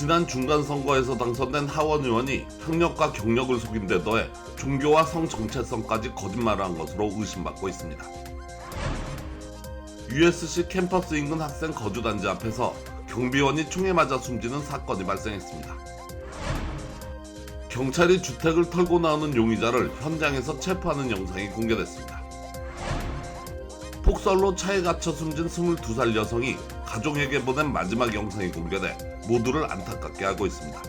지난 중간선거에서 당선된 하원 의원이 학력과 경력을 속인 데 더해 종교와 성 정체성까지 거짓말을 한 것으로 의심받고 있습니다. USC 캠퍼스 인근 학생 거주단지 앞에서 경비원이 총에 맞아 숨지는 사건이 발생했습니다. 경찰이 주택을 털고 나오는 용의자를 현장에서 체포하는 영상이 공개됐습니다. 폭설로 차에 갇혀 숨진 22살 여성이 가족에게 보낸 마지막 영상이 공개돼 모두를 안타깝게 하고 있습니다.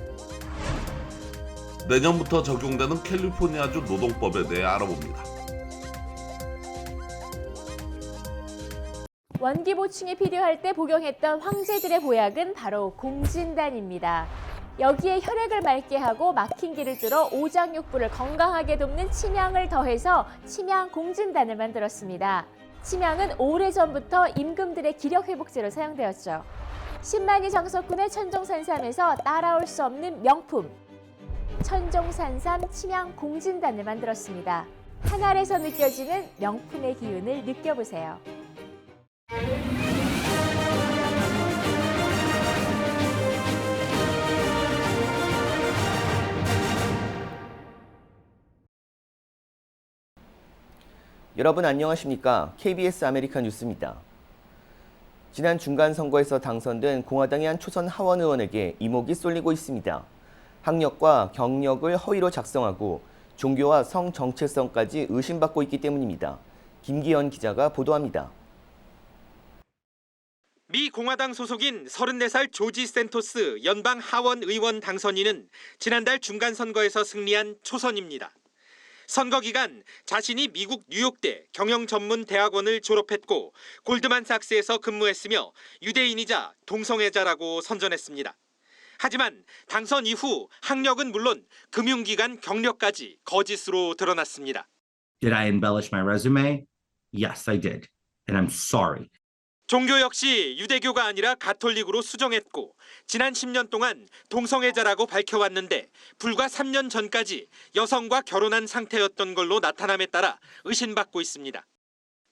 내년부터 적용되는 캘리포니아주 노동법에 대해 알아봅니다. 원기 보충이 필요할 때 복용했던 황제들의 보약은 바로 공진단입니다. 여기에 혈액을 맑게 하고 막힌 길을 뚫어 오장육부를 건강하게 돕는 침향을 더해서 침향 공진단을 만들었습니다. 침향은 오래전부터 임금들의 기력회복제로 사용되었죠. 10만이 정석군의 천종산삼에서 따라올 수 없는 명품 천종산삼 침향 공진단을 만들었습니다. 한 알에서 느껴지는 명품의 기운을 느껴보세요. 여러분 안녕하십니까? KBS 아메리카 뉴스입니다. 지난 중간선거에서 당선된 공화당의 한 초선 하원 의원에게 이목이 쏠리고 있습니다. 학력과 경력을 허위로 작성하고 종교와 성 정체성까지 의심받고 있기 때문입니다. 김기현 기자가 보도합니다. 미 공화당 소속인 34살 조지 샌토스 연방 하원 의원 당선인은 지난달 중간선거에서 승리한 초선입니다. 선거 기간 자신이 미국 뉴욕대 경영전문대학원을 졸업했고 골드만삭스에서 근무했으며 유대인이자 동성애자라고 선전했습니다. 하지만 당선 이후 학력은 물론 금융기관 경력까지 거짓으로 드러났습니다. Did I embellish my resume? Yes, I did. And I'm sorry. 종교 역시 유대교가 아니라 가톨릭으로 수정했고 지난 10년 동안 동성애자라고 밝혀왔는데 불과 3년 전까지 여성과 결혼한 상태였던 걸로 나타남에 따라 의심받고 있습니다.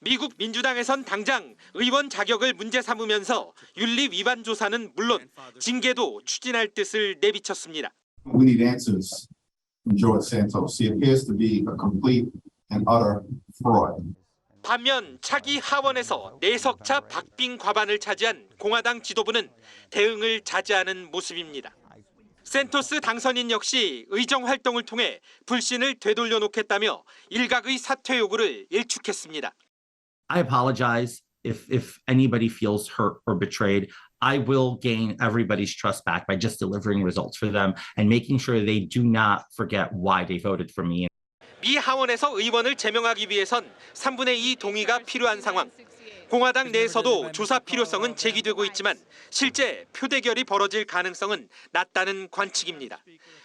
미국 민주당에선 당장 의원 자격을 문제 삼으면서 윤리 위반 조사는 물론 징계도 추진할 뜻을 내비쳤습니다. We need answers from George Santos. He appears to be a complete and utter fraud. 반면 차기 하원에서 내석차 박빙 과반을 차지한 공화당 지도부는 대응을 자제하는 모습입니다. 샌토스 당선인 역시 의정 활동을 통해 불신을 되돌려 놓겠다며 일각의 사퇴 요구를 일축했습니다. I apologize if anybody feels hurt or betrayed. I will gain everybody's trust back by just delivering results for them and making sure they do not forget why they voted for me. 미 하원에서 의원을 제명하기 위해선 3분의 2 동의가 필요한 상황. 공화당 내에서도 조사 필요성은 제기되고 있지만 실제 표대결이 벌어질 가능성은 낮다는 관측입니다.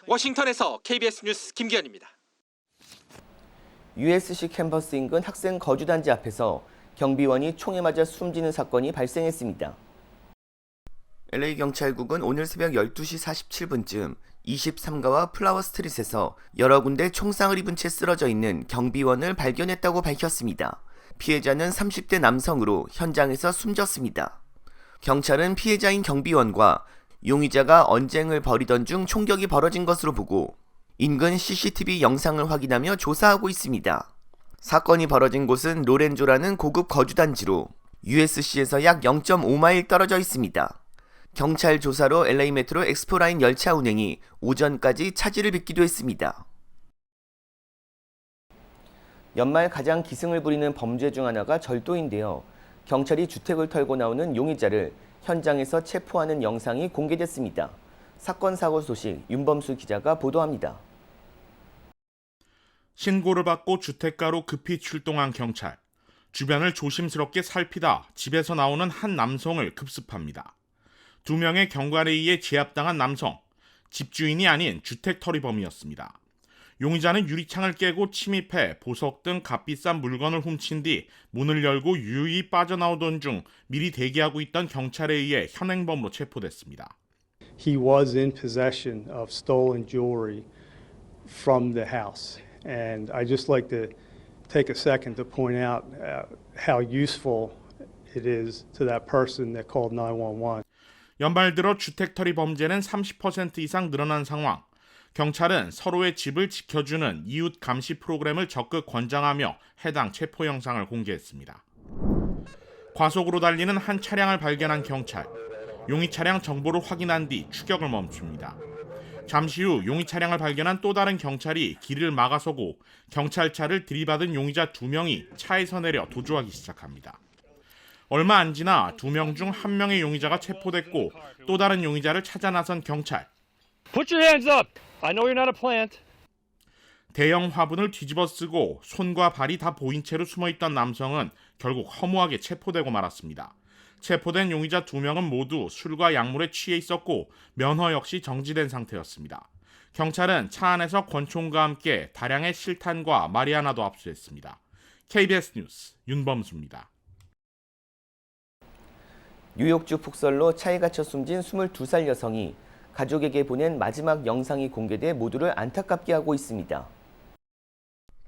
워싱턴에서 KBS 뉴스 김기현입니다. USC 캠퍼스 인근 학생 거주단지 앞에서 경비원이 총에 맞아 숨지는 사건이 발생했습니다. LA 경찰국은 오늘 새벽 12시 47분쯤 23가와 플라워 스트릿에서 여러 군데 총상을 입은 채 쓰러져 있는 경비원을 발견했다고 밝혔습니다. 피해자는 30대 남성으로 현장에서 숨졌습니다. 경찰은 피해자인 경비원과 용의자가 언쟁을 벌이던 중 총격이 벌어진 것으로 보고 인근 CCTV 영상을 확인하며 조사하고 있습니다. 사건이 벌어진 곳은 로렌조라는 고급 거주단지로 USC에서 약 0.5마일 떨어져 있습니다. 경찰 조사로 LA 메트로 엑스포라인 열차 운행이 오전까지 차질을 빚기도 했습니다. 연말 가장 기승을 부리는 범죄 중 하나가 절도인데요. 경찰이 주택을 털고 나오는 용의자를 현장에서 체포하는 영상이 공개됐습니다. 사건 사고 소식 윤범수 기자가 보도합니다. 신고를 받고 주택가로 급히 출동한 경찰. 주변을 조심스럽게 살피다 집에서 나오는 한 남성을 급습합니다. 2명의 경관에 의해 제압당한 남성, 집주인이 아닌 주택털이범이었습니다. 용의자는 유리창을 깨고 침입해 보석 등 값비싼 물건을 훔친 뒤 문을 열고 유유히 빠져나오던 중 미리 대기하고 있던 경찰에 의해 현행범으로 체포됐습니다. He was in possession of stolen jewelry from the house. And I just like to take a second to point out how useful it is to that person that called 911. 연말 들어 주택털이 범죄는 30% 이상 늘어난 상황. 경찰은 서로의 집을 지켜주는 이웃 감시 프로그램을 적극 권장하며 해당 체포 영상을 공개했습니다. 과속으로 달리는 한 차량을 발견한 경찰. 용의 차량 정보를 확인한 뒤 추격을 멈춥니다. 잠시 후 용의 차량을 발견한 또 다른 경찰이 길을 막아서고 경찰차를 들이받은 용의자 2명이 차에서 내려 도주하기 시작합니다. 얼마 안 지나 2명 중 1명의 용의자가 체포됐고 또 다른 용의자를 찾아 나선 경찰. Put your hands up. I know you're not a plant. 대형 화분을 뒤집어 쓰고 손과 발이 다 보인 채로 숨어있던 남성은 결국 허무하게 체포되고 말았습니다. 체포된 용의자 2명은 모두 술과 약물에 취해 있었고 면허 역시 정지된 상태였습니다. 경찰은 차 안에서 권총과 함께 다량의 실탄과 마리아나도 압수했습니다. KBS 뉴스 윤범수입니다. 뉴욕주 폭설로 차에 갇혀 숨진 22살 여성이 가족에게 보낸 마지막 영상이 공개돼 모두를 안타깝게 하고 있습니다.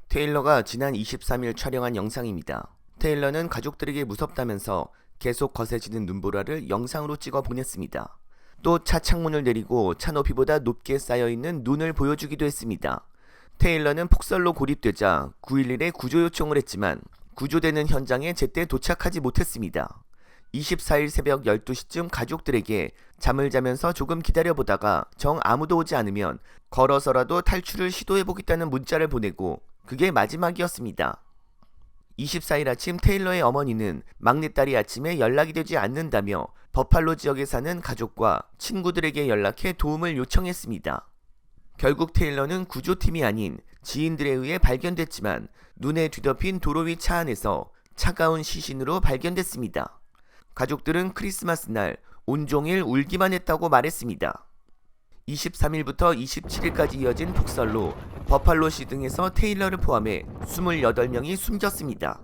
테일러가 지난 23일 촬영한 영상입니다. 테일러는 가족들에게 무섭다면서 계속 거세지는 눈보라를 영상으로 찍어 보냈습니다. 또 차 창문을 내리고 차 높이보다 높게 쌓여있는 눈을 보여주기도 했습니다. 테일러는 폭설로 고립되자 911에 구조 요청을 했지만 구조되는 현장에 제때 도착하지 못했습니다. 24일 새벽 12시쯤 가족들에게 잠을 자면서 조금 기다려보다가 정 아무도 오지 않으면 걸어서라도 탈출을 시도해보겠다는 문자를 보내고 그게 마지막이었습니다. 24일 아침 테일러의 어머니는 막내딸이 아침에 연락이 되지 않는다며 버팔로 지역에 사는 가족과 친구들에게 연락해 도움을 요청했습니다. 결국 테일러는 구조팀이 아닌 지인들에 의해 발견됐지만 눈에 뒤덮인 도로 위 차 안에서 차가운 시신으로 발견됐습니다. 가족들은 크리스마스 날 온종일 울기만 했다고 말했습니다. 23일부터 27일까지 이어진 폭설로 버팔로시 등에서 테일러를 포함해 28명이 숨졌습니다.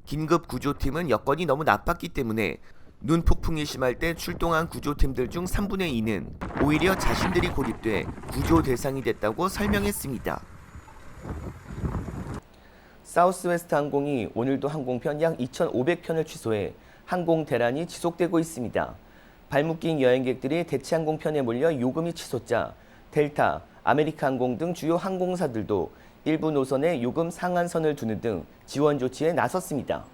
긴급 구조팀은 여건이 너무 나빴기 때문에 눈 폭풍이 심할 때 출동한 구조팀들 중 3분의 2는 오히려 자신들이 고립돼 구조 대상이 됐다고 설명했습니다. 사우스웨스트 항공이 오늘도 항공편 약 2,500편을 취소해 항공 대란이 지속되고 있습니다. 발묶인 여행객들이 대체 항공편에 몰려 요금이 치솟자 델타, 아메리카 항공 등 주요 항공사들도 일부 노선에 요금 상한선을 두는 등 지원 조치에 나섰습니다.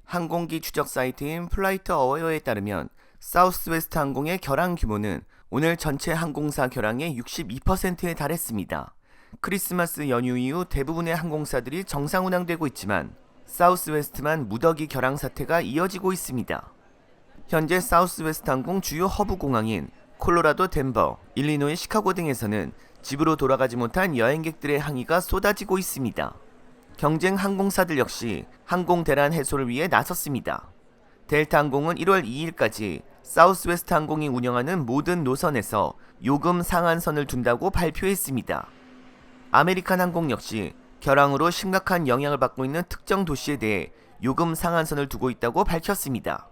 항공기 추적 사이트인 플라이트 어웨어에 따르면 사우스웨스트 항공의 결항 규모는 오늘 전체 항공사 결항의 62%에 달했습니다. 크리스마스 연휴 이후 대부분의 항공사들이 정상 운항되고 있지만 사우스웨스트만 무더기 결항 사태가 이어지고 있습니다. 현재 사우스웨스트 항공 주요 허브 공항인 콜로라도 덴버, 일리노이 시카고 등에서는 집으로 돌아가지 못한 여행객들의 항의가 쏟아지고 있습니다. 경쟁 항공사들 역시 항공 대란 해소를 위해 나섰습니다. 델타 항공은 1월 2일까지 사우스웨스트 항공이 운영하는 모든 노선에서 요금 상한선을 둔다고 발표했습니다. 아메리칸 항공 역시 결항으로 심각한 영향을 받고 있는 특정 도시에 대해 요금 상한선을 두고 있다고 밝혔습니다.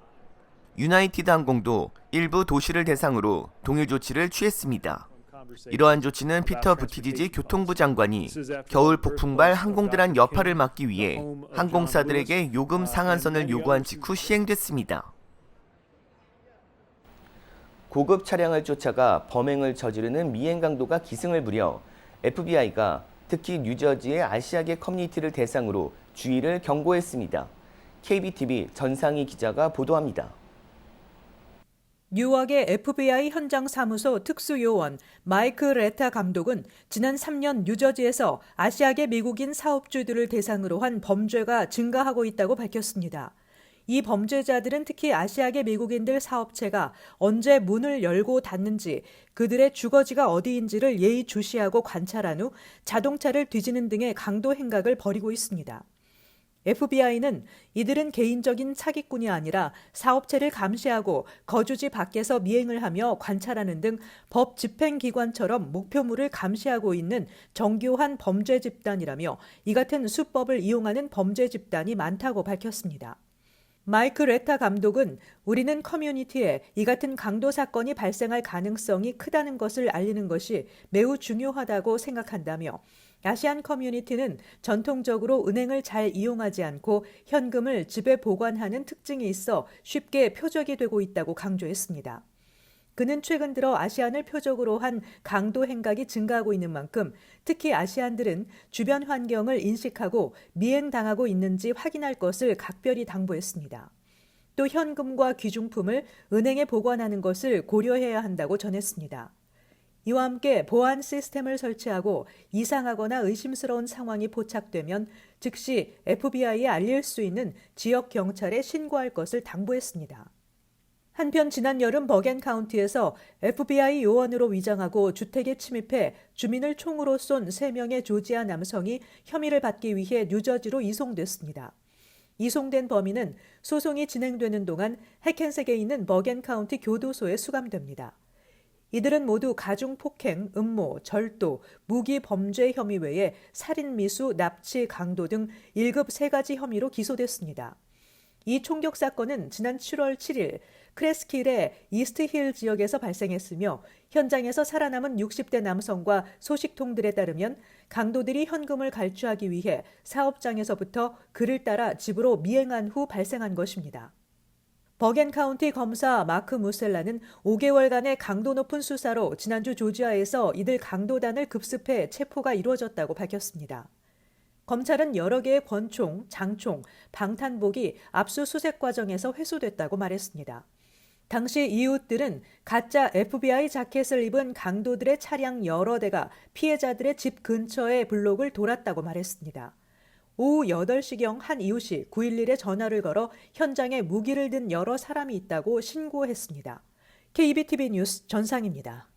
유나이티드 항공도 일부 도시를 대상으로 동일 조치를 취했습니다. 이러한 조치는 피터 부티지지 교통부 장관이 겨울 폭풍발 항공대란 여파를 막기 위해 항공사들에게 요금 상한선을 요구한 직후 시행됐습니다. 고급 차량을 쫓아가 범행을 저지르는 미행 강도가 기승을 부려 FBI가 특히 뉴저지의 아시아계 커뮤니티를 대상으로 주의를 경고했습니다. KBTV 전상희 기자가 보도합니다. 뉴욕의 FBI 현장 사무소 특수요원 마이크 레타 감독은 지난 3년 뉴저지에서 아시아계 미국인 사업주들을 대상으로 한 범죄가 증가하고 있다고 밝혔습니다. 이 범죄자들은 특히 아시아계 미국인들 사업체가 언제 문을 열고 닫는지, 그들의 주거지가 어디인지를 예의주시하고 관찰한 후 자동차를 뒤지는 등의 강도 행각을 벌이고 있습니다. FBI는 이들은 개인적인 사기꾼이 아니라 사업체를 감시하고 거주지 밖에서 미행을 하며 관찰하는 등 법 집행기관처럼 목표물을 감시하고 있는 정교한 범죄 집단이라며 이 같은 수법을 이용하는 범죄 집단이 많다고 밝혔습니다. 마이크 레타 감독은 우리는 커뮤니티에 이 같은 강도 사건이 발생할 가능성이 크다는 것을 알리는 것이 매우 중요하다고 생각한다며 아시안 커뮤니티는 전통적으로 은행을 잘 이용하지 않고 현금을 집에 보관하는 특징이 있어 쉽게 표적이 되고 있다고 강조했습니다. 그는 최근 들어 아시안을 표적으로 한 강도 행각이 증가하고 있는 만큼 특히 아시안들은 주변 환경을 인식하고 미행당하고 있는지 확인할 것을 각별히 당부했습니다. 또 현금과 귀중품을 은행에 보관하는 것을 고려해야 한다고 전했습니다. 이와 함께 보안 시스템을 설치하고 이상하거나 의심스러운 상황이 포착되면 즉시 FBI에 알릴 수 있는 지역 경찰에 신고할 것을 당부했습니다. 한편 지난 여름 버겐 카운티에서 FBI 요원으로 위장하고 주택에 침입해 주민을 총으로 쏜 3명의 조지아 남성이 혐의를 받기 위해 뉴저지로 이송됐습니다. 이송된 범인은 소송이 진행되는 동안 해켄색에 있는 버겐 카운티 교도소에 수감됩니다. 이들은 모두 가중폭행, 음모, 절도, 무기 범죄 혐의 외에 살인 미수, 납치, 강도 등 1급 3가지 혐의로 기소됐습니다. 이 총격 사건은 지난 7월 7일 크레스킬의 이스트힐 지역에서 발생했으며 현장에서 살아남은 60대 남성과 소식통들에 따르면 강도들이 현금을 갈취하기 위해 사업장에서부터 그를 따라 집으로 미행한 후 발생한 것입니다. 버겐 카운티 검사 마크 무셀라는 5개월간의 강도 높은 수사로 지난주 조지아에서 이들 강도단을 급습해 체포가 이루어졌다고 밝혔습니다. 검찰은 여러 개의 권총, 장총, 방탄복이 압수수색 과정에서 회수됐다고 말했습니다. 당시 이웃들은 가짜 FBI 자켓을 입은 강도들의 차량 여러 대가 피해자들의 집 근처의 블록을 돌았다고 말했습니다. 오후 8시경 한 이웃이 911에 전화를 걸어 현장에 무기를 든 여러 사람이 있다고 신고했습니다. KBTV 뉴스 전상입니다.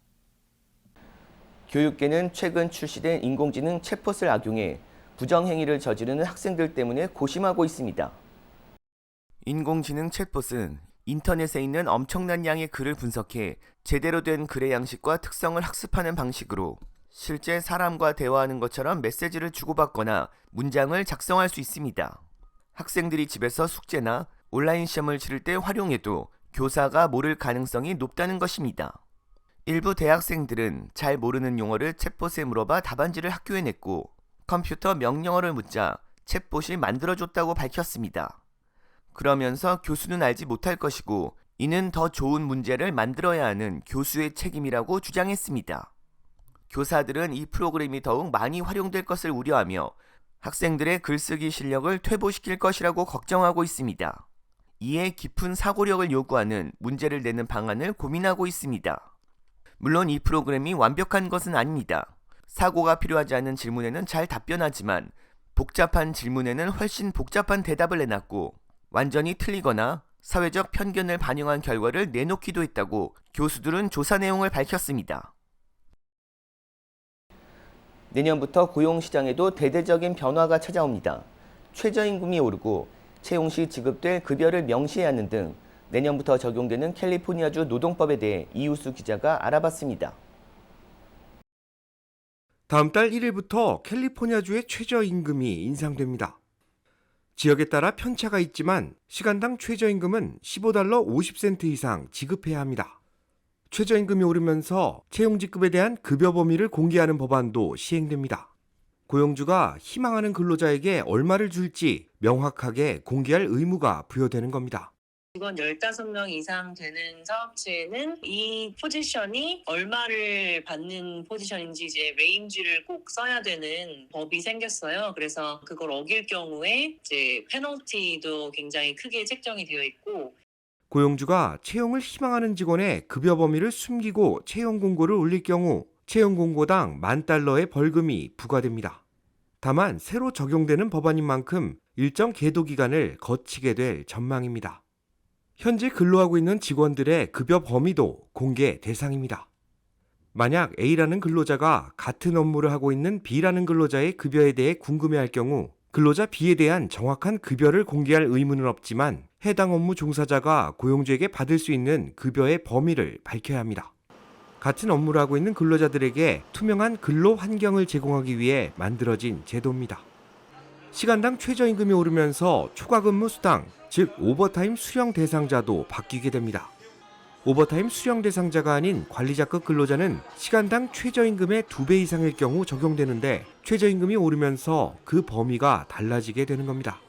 교육계는 최근 출시된 인공지능 챗봇을 악용해 부정행위를 저지르는 학생들 때문에 고심하고 있습니다. 인공지능 챗봇은 인터넷에 있는 엄청난 양의 글을 분석해 제대로 된 글의 양식과 특성을 학습하는 방식으로 실제 사람과 대화하는 것처럼 메시지를 주고받거나 문장을 작성할 수 있습니다. 학생들이 집에서 숙제나 온라인 시험을 치를 때 활용해도 교사가 모를 가능성이 높다는 것입니다. 일부 대학생들은 잘 모르는 용어를 챗봇에 물어봐 답안지를 학교에 냈고 컴퓨터 명령어를 묻자 챗봇이 만들어줬다고 밝혔습니다. 그러면서 교수는 알지 못할 것이고 이는 더 좋은 문제를 만들어야 하는 교수의 책임이라고 주장했습니다. 교사들은 이 프로그램이 더욱 많이 활용될 것을 우려하며 학생들의 글쓰기 실력을 퇴보시킬 것이라고 걱정하고 있습니다. 이에 깊은 사고력을 요구하는 문제를 내는 방안을 고민하고 있습니다. 물론 이 프로그램이 완벽한 것은 아닙니다. 사고가 필요하지 않은 질문에는 잘 답변하지만 복잡한 질문에는 훨씬 복잡한 대답을 내놨고 완전히 틀리거나 사회적 편견을 반영한 결과를 내놓기도 했다고 교수들은 조사 내용을 밝혔습니다. 내년부터 고용시장에도 대대적인 변화가 찾아옵니다. 최저임금이 오르고 채용 시 지급될 급여를 명시해야 하는 등 내년부터 적용되는 캘리포니아주 노동법에 대해 이우수 기자가 알아봤습니다. 다음 달 1일부터 캘리포니아주의 최저임금이 인상됩니다. 지역에 따라 편차가 있지만 시간당 최저임금은 $15 50센트 이상 지급해야 합니다. 최저임금이 오르면서 채용직급에 대한 급여 범위를 공개하는 법안도 시행됩니다. 고용주가 희망하는 근로자에게 얼마를 줄지 명확하게 공개할 의무가 부여되는 겁니다. 직원 15명 이상 되는 사업체는 이 포지션이 얼마를 받는 포지션인지 이제 레인지를 꼭 써야 되는 법이 생겼어요. 그래서 그걸 어길 경우에 이제 페널티도 굉장히 크게 책정이 되어 있고 고용주가 채용을 희망하는 직원의 급여 범위를 숨기고 채용 공고를 올릴 경우 채용 공고당 $10,000의 벌금이 부과됩니다. 다만 새로 적용되는 법안인 만큼 일정 계도 기간을 거치게 될 전망입니다. 현재 근로하고 있는 직원들의 급여 범위도 공개 대상입니다. 만약 A라는 근로자가 같은 업무를 하고 있는 B라는 근로자의 급여에 대해 궁금해할 경우 근로자 B에 대한 정확한 급여를 공개할 의무는 없지만 해당 업무 종사자가 고용주에게 받을 수 있는 급여의 범위를 밝혀야 합니다. 같은 업무를 하고 있는 근로자들에게 투명한 근로 환경을 제공하기 위해 만들어진 제도입니다. 시간당 최저임금이 오르면서 초과근무 수당, 즉 오버타임 수령 대상자도 바뀌게 됩니다. 오버타임 수령 대상자가 아닌 관리자급 근로자는 시간당 최저임금의 2배 이상일 경우 적용되는데 최저임금이 오르면서 그 범위가 달라지게 되는 겁니다.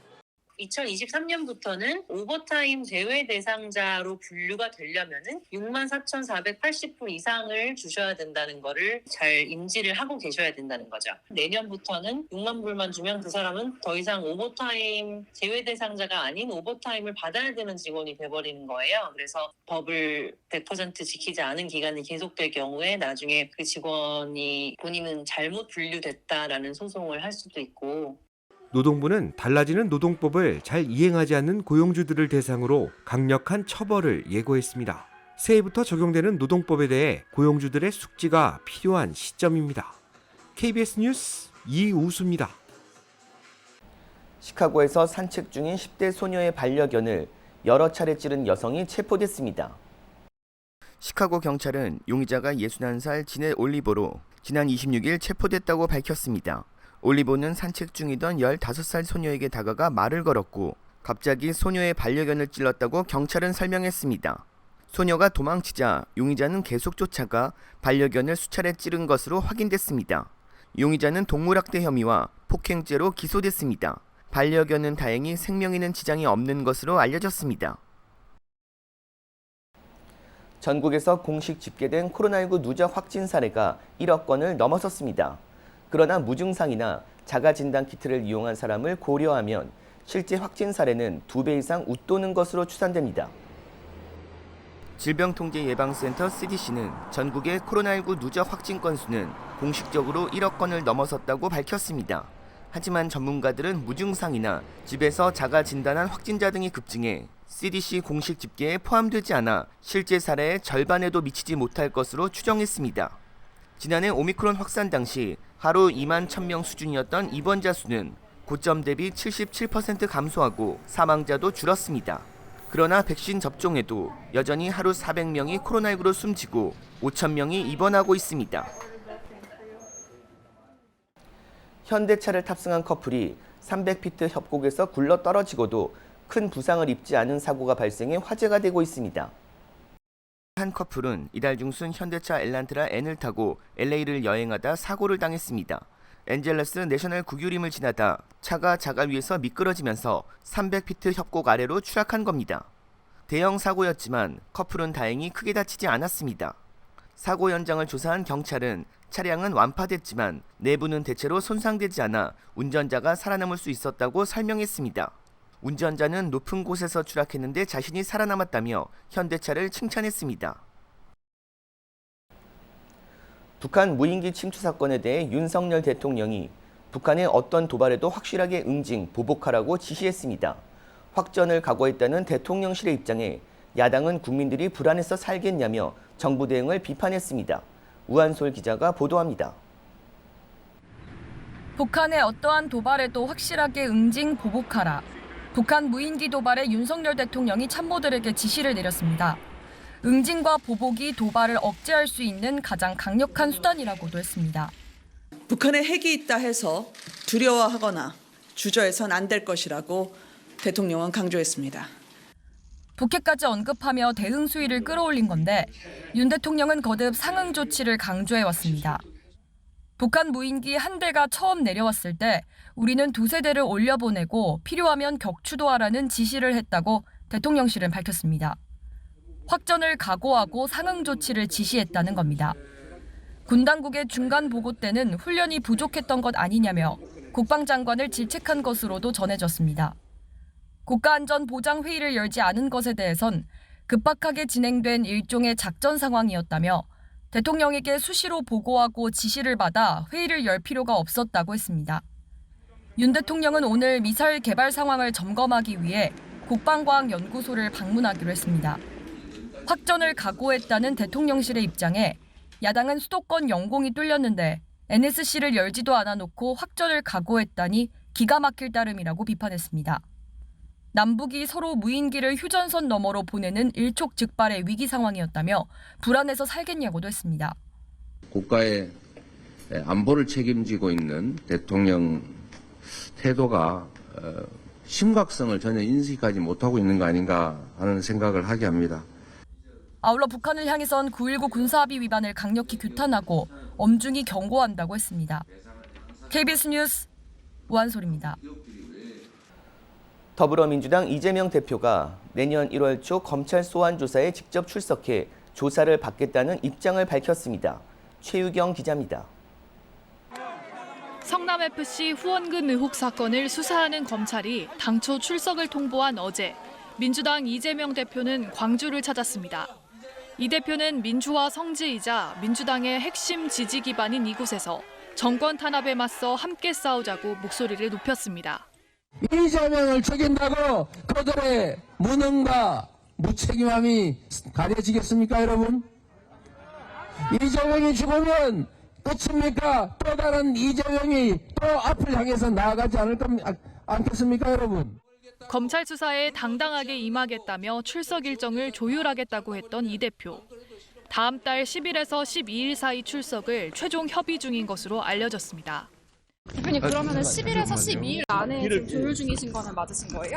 2023년부터는 오버타임 제외 대상자로 분류가 되려면은 64,480불 이상을 주셔야 된다는 거를 잘 인지를 하고 계셔야 된다는 거죠. 내년부터는 6만 불만 주면 그 사람은 더 이상 오버타임 제외 대상자가 아닌 오버타임을 받아야 되는 직원이 돼버리는 거예요. 그래서 법을 100% 지키지 않은 기간이 계속될 경우에 나중에 그 직원이 본인은 잘못 분류됐다라는 소송을 할 수도 있고, 노동부는 달라지는 노동법을 잘 이행하지 않는 고용주들을 대상으로 강력한 처벌을 예고했습니다. 새해부터 적용되는 노동법에 대해 고용주들의 숙지가 필요한 시점입니다. KBS 뉴스 이우수입니다. 시카고에서 산책 중인 10대 소녀의 반려견을 여러 차례 찌른 여성이 체포됐습니다. 시카고 경찰은 용의자가 61살 지넷 올리보로 지난 26일 체포됐다고 밝혔습니다. 올리보는 산책 중이던 15살 소녀에게 다가가 말을 걸었고 갑자기 소녀의 반려견을 찔렀다고 경찰은 설명했습니다. 소녀가 도망치자 용의자는 계속 쫓아가 반려견을 수차례 찌른 것으로 확인됐습니다. 용의자는 동물학대 혐의와 폭행죄로 기소됐습니다. 반려견은 다행히 생명에는 지장이 없는 것으로 알려졌습니다. 전국에서 공식 집계된 코로나19 누적 확진 사례가 1억 건을 넘어섰습니다. 그러나 무증상이나 자가진단키트를 이용한 사람을 고려하면 실제 확진 사례는 2배 이상 웃도는 것으로 추산됩니다. 질병통제예방센터 CDC는 전국의 코로나19 누적 확진 건수는 공식적으로 1억 건을 넘어섰다고 밝혔습니다. 하지만 전문가들은 무증상이나 집에서 자가진단한 확진자 등이 급증해 CDC 공식 집계에 포함되지 않아 실제 사례의 절반에도 미치지 못할 것으로 추정했습니다. 지난해 오미크론 확산 당시 하루 2만 1,000명 수준이었던 입원자 수는 고점 대비 77% 감소하고 사망자도 줄었습니다. 그러나 백신 접종에도 여전히 하루 400명이 코로나19로 숨지고 5,000명이 입원하고 있습니다. 현대차를 탑승한 커플이 300피트 협곡에서 굴러 떨어지고도 큰 부상을 입지 않은 사고가 발생해 화제가 되고 있습니다. 한 커플은 이달 중순 현대차 엘란트라 N을 타고 LA를 여행하다 사고를 당했습니다. 엔젤러스 내셔널 국유림을 지나다 차가 자갈 위에서 미끄러지면서 300피트 협곡 아래로 추락한 겁니다. 대형 사고였지만 커플은 다행히 크게 다치지 않았습니다. 사고 현장을 조사한 경찰은 차량은 완파됐지만 내부는 대체로 손상되지 않아 운전자가 살아남을 수 있었다고 설명했습니다. 운전자는 높은 곳에서 추락했는데 자신이 살아남았다며 현대차를 칭찬했습니다. 북한 무인기 침투 사건에 대해 윤석열 대통령이 북한의 어떤 도발에도 확실하게 응징, 보복하라고 지시했습니다. 확전을 각오했다는 대통령실의 입장에 야당은 국민들이 불안해서 살겠냐며 정부 대응을 비판했습니다. 우한솔 기자가 보도합니다. 북한의 어떠한 도발에도 확실하게 응징, 보복하라. 북한 무인기 도발에 윤석열 대통령이 참모들에게 지시를 내렸습니다. 응징과 보복이 도발을 억제할 수 있는 가장 강력한 수단이라고도 했습니다. 북한에 핵이 있다 해서 두려워하거나 주저해선 안 될 것이라고 대통령은 강조했습니다. 북핵까지 언급하며 대응 수위를 끌어올린 건데 윤 대통령은 거듭 상응 조치를 강조해왔습니다. 북한 무인기 한 대가 처음 내려왔을 때 우리는 2세대를 올려보내고 필요하면 격추도하라는 지시를 했다고 대통령실은 밝혔습니다. 확전을 각오하고 상응 조치를 지시했다는 겁니다. 군 당국의 중간 보고 때는 훈련이 부족했던 것 아니냐며 국방장관을 질책한 것으로도 전해졌습니다. 국가안전보장회의를 열지 않은 것에 대해선 급박하게 진행된 일종의 작전 상황이었다며 대통령에게 수시로 보고하고 지시를 받아 회의를 열 필요가 없었다고 했습니다. 윤 대통령은 오늘 미사일 개발 상황을 점검하기 위해 국방과학연구소를 방문하기로 했습니다. 확전을 각오했다는 대통령실의 입장에 야당은 수도권 영공이 뚫렸는데 NSC를 열지도 않아 놓고 확전을 각오했다니 기가 막힐 따름이라고 비판했습니다. 남북이 서로 무인기를 휴전선 너머로 보내는 일촉즉발의 위기 상황이었다며 불안해서 살겠냐고도 했습니다. 국가의 안보를 책임지고 있는 대통령 태도가 심각성을 전혀 인식하지 못하고 있는 거 아닌가 하는 생각을 하게 합니다. 아울러 북한을 향해선 9.19 군사합의 위반을 강력히 규탄하고 엄중히 경고한다고 했습니다. KBS 뉴스 우한솔입니다. 더불어민주당 이재명 대표가 내년 1월 초 검찰 소환 조사에 직접 출석해 조사를 받겠다는 입장을 밝혔습니다. 최유경 기자입니다. 성남FC 후원금 의혹 사건을 수사하는 검찰이 당초 출석을 통보한 어제 민주당 이재명 대표는 광주를 찾았습니다. 이 대표는 민주화 성지이자 민주당의 핵심 지지 기반인 이곳에서 정권 탄압에 맞서 함께 싸우자고 목소리를 높였습니다. 이재명을 죽인다고 그들의 무능과 무책임함이 가려지겠습니까, 여러분? 이재명이 죽으면 끝입니까? 또 다른 이재명이 또 앞을 향해서 나아가지 않겠습니까, 여러분? 검찰 수사에 당당하게 임하겠다며 출석 일정을 조율하겠다고 했던 이 대표. 다음 달 10일에서 12일 사이 출석을 최종 협의 중인 것으로 알려졌습니다. 대표님, 그러면 10일에서 12일 안에 지금 조율 중이신 거는 맞으신 거예요?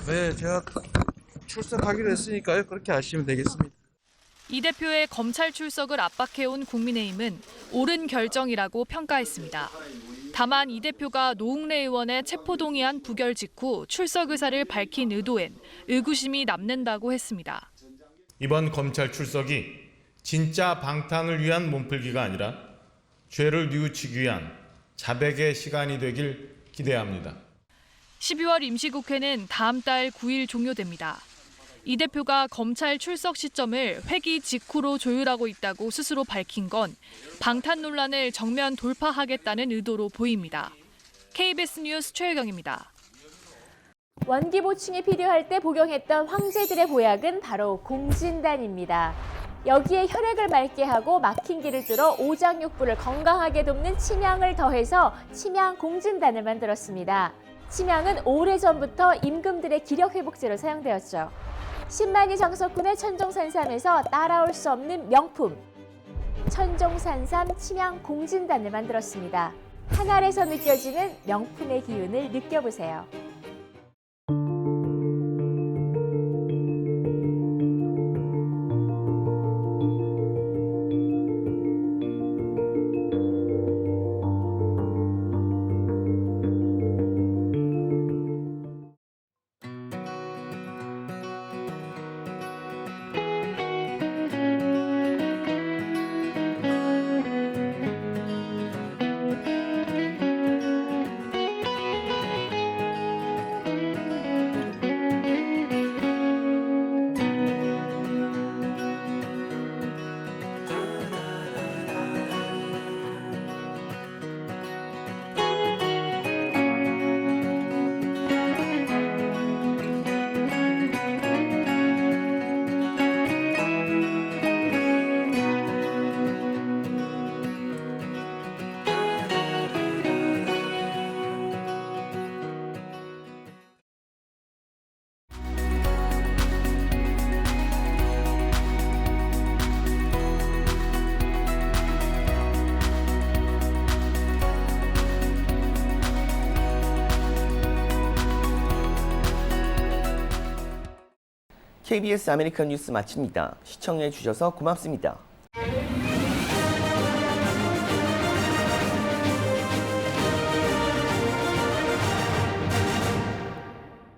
네, 제가 출석하기로 했으니까요. 그렇게 하시면 되겠습니다. 이 대표의 검찰 출석을 압박해온 국민의힘은 옳은 결정이라고 평가했습니다. 다만 이 대표가 노웅래 의원의 체포동의안 부결 직후 출석 의사를 밝힌 의도엔 의구심이 남는다고 했습니다. 이번 검찰 출석이 진짜 방탄을 위한 몸풀기가 아니라 죄를 뉘우치기 위한 자백의 시간이 되길 기대합니다. 12월 임시국회는 다음 달 9일 종료됩니다. 이 대표가 검찰 출석 시점을 회기 직후로 조율하고 있다고 스스로 밝힌 건 방탄 논란을 정면 돌파하겠다는 의도로 보입니다. KBS 뉴스 최혜경입니다. 원기 보충이 필요할 때 복용했던 황제들의 보약은 바로 공진단입니다. 여기에 혈액을 맑게 하고 막힌 길을 뚫어 오장육부를 건강하게 돕는 침향을 더해서 침향 공진단을 만들었습니다. 침향은 오래전부터 임금들의 기력 회복제로 사용되었죠. 10만이 장석군의 천종산삼에서 따라올 수 없는 명품 천종산삼 침향 공진단을 만들었습니다. 한 알에서 느껴지는 명품의 기운을 느껴보세요. KBS 아메리칸 뉴스 마칩니다. 시청해 주셔서 고맙습니다.